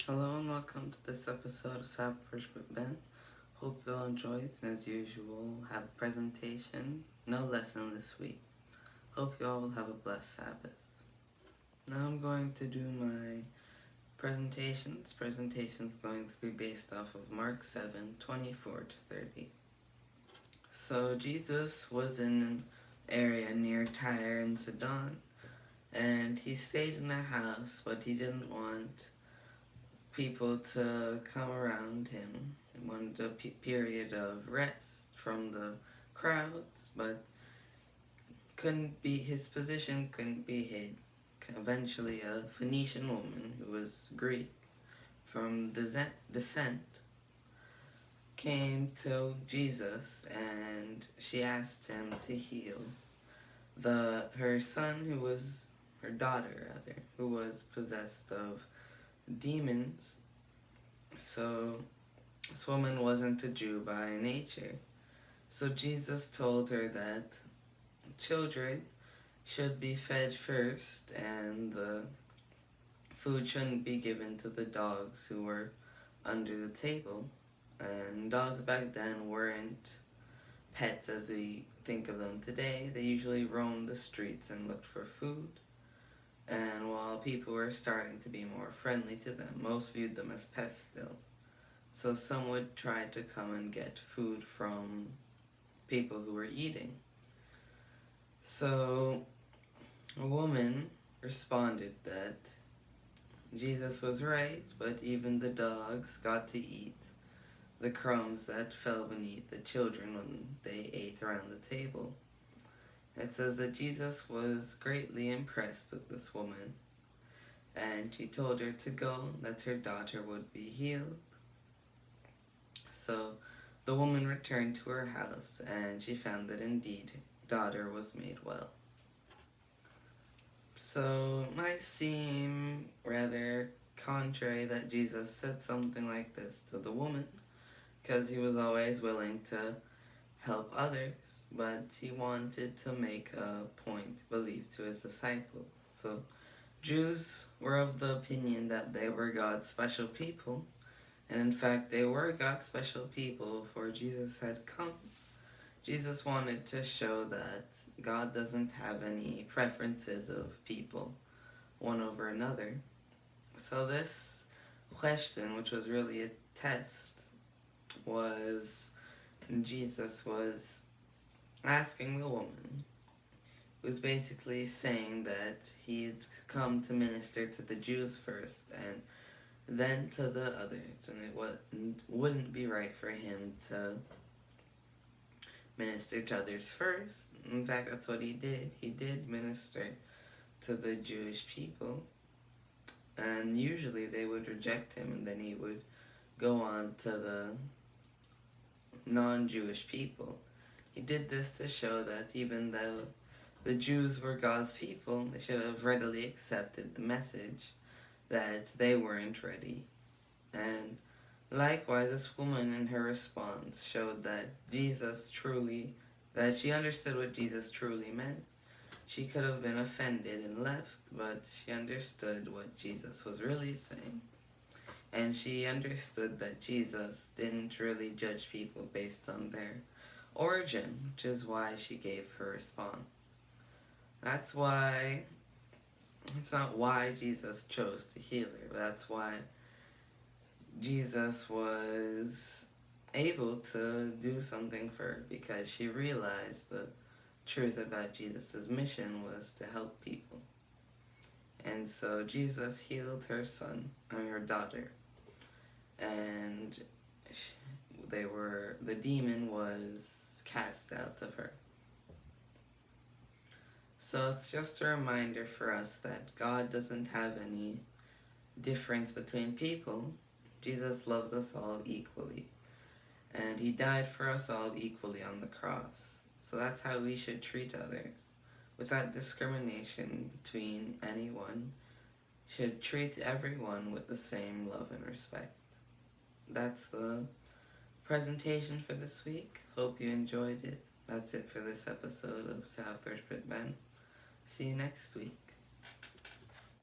Hello and welcome to this episode of Sabbath Worship with Ben. Hope you all enjoyed, and as usual, have a presentation, no lesson this week. Hope you all will have a blessed Sabbath. Now I'm going to do my presentation. This presentation is going to be based off of Mark 7:24 to 30. So Jesus was in an area near Tyre and Sidon, and he stayed in a house, but he didn't want people to come around him. He wanted a period of rest from the crowds, but his position couldn't be hid. Eventually, a Phoenician woman who was Greek from descent came to Jesus, and she asked him to heal her daughter, who was possessed of demons. So this woman wasn't a Jew by nature. So Jesus told her that children should be fed first, and the food shouldn't be given to the dogs who were under the table. And dogs back then weren't pets as we think of them today. They usually roamed the streets and looked for food. And while people were starting to be more friendly to them, most viewed them as pests still. So some would try to come and get food from people who were eating. So a woman responded that Jesus was right, but even the dogs got to eat the crumbs that fell beneath the children when they ate around the table. It says that Jesus was greatly impressed with this woman, and she told her to go, that her daughter would be healed. So the woman returned to her house, and she found that indeed her daughter was made well. So it might seem rather contrary that Jesus said something like this to the woman, because he was always willing to help others, but he wanted to make a point believed to his disciples. So Jews were of the opinion that they were God's special people, and in fact they were God's special people before Jesus had come. Jesus wanted to show that God doesn't have any preferences of people one over another. So this question, which was really a test, was Jesus was asking the woman, who was basically saying that he'd come to minister to the Jews first and then to the others, and it wouldn't be right for him to minister to others first. In fact, that's what he did. He did minister to the Jewish people, and usually they would reject him, and then he would go on to the non-Jewish people. He did this to show that even though the Jews were God's people, they should have readily accepted the message, that they weren't ready. And likewise, this woman in her response showed that that she understood what Jesus truly meant. She could have been offended and left, but she understood what Jesus was really saying. And she understood that Jesus didn't really judge people based on their origin, which is why she gave her response. It's not why Jesus chose to heal her, but that's why Jesus was able to do something for her, because she realized the truth about Jesus' mission was to help people. And so Jesus healed her daughter, and the demon was cast out of her. So it's just a reminder for us that God doesn't have any difference between people. Jesus loves us all equally, and he died for us all equally on the cross. So that's how we should treat others, without discrimination between anyone. Should treat everyone with the same love and respect. That's the presentation for this week. Hope you enjoyed it. That's it for this episode of Sabbath Worship with Ben. See you next week.